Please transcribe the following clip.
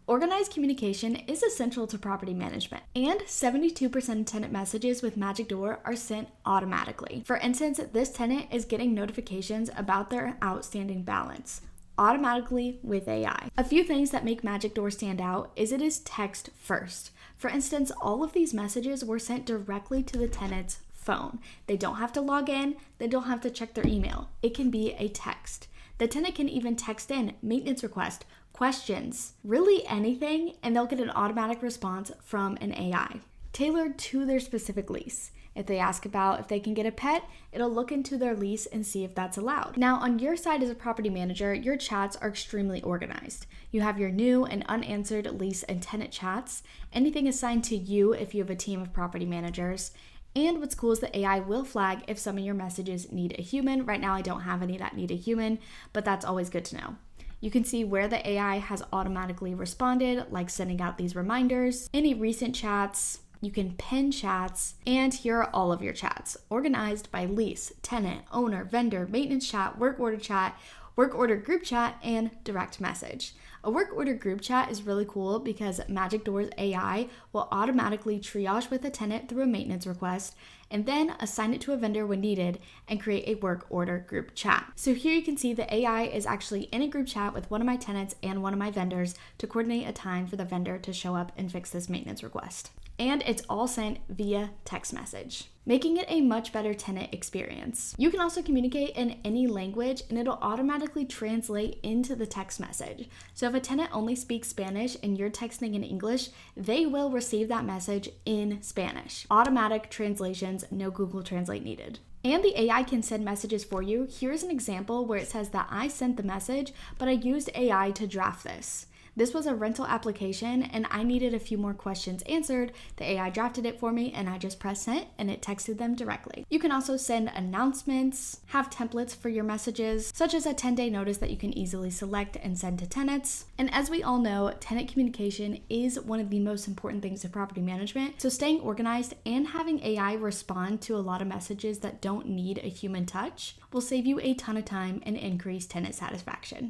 Organized communication is essential to property management, and 72% of tenant messages with MagicDoor are sent automatically. For instance, this tenant is getting notifications about their outstanding balance automatically with AI. A few things that make MagicDoor stand out is it is text first. For instance, all of these messages were sent directly to the tenant's phone. They don't have to log in, they don't have to check their email. It can be a text. The tenant can even text in maintenance request, questions, really anything, and they'll get an automatic response from an AI tailored to their specific lease. If they ask about if they can get a pet, it'll look into their lease and see if that's allowed. Now, on your side as a property manager, your chats are extremely organized. You have your new and unanswered lease and tenant chats, anything assigned to you if you have a team of property managers. And what's cool is the AI will flag if some of your messages need a human. Right now, I don't have any that need a human, but that's always good to know. You can see where the AI has automatically responded, like sending out these reminders, any recent chats. You can pin chats, and here are all of your chats, organized by lease, tenant, owner, vendor, maintenance chat, work order group chat, and direct message. A work order group chat is really cool because MagicDoor's AI will automatically triage with a tenant through a maintenance request and then assign it to a vendor when needed and create a work order group chat. So here you can see the AI is actually in a group chat with one of my tenants and one of my vendors to coordinate a time for the vendor to show up and fix this maintenance request. And it's all sent via text message, making it a much better tenant experience. You can also communicate in any language and it'll automatically translate into the text message. So if a tenant only speaks Spanish and you're texting in English, they will receive that message in Spanish. Automatic translations, no Google Translate needed. And the AI can send messages for you. Here's an example where it says that I sent the message, but I used AI to draft this. This was a rental application and I needed a few more questions answered. The AI drafted it for me and I just pressed send and it texted them directly. You can also send announcements, have templates for your messages, such as a 10-day notice that you can easily select and send to tenants. And as we all know, tenant communication is one of the most important things to property management. So staying organized and having AI respond to a lot of messages that don't need a human touch will save you a ton of time and increase tenant satisfaction.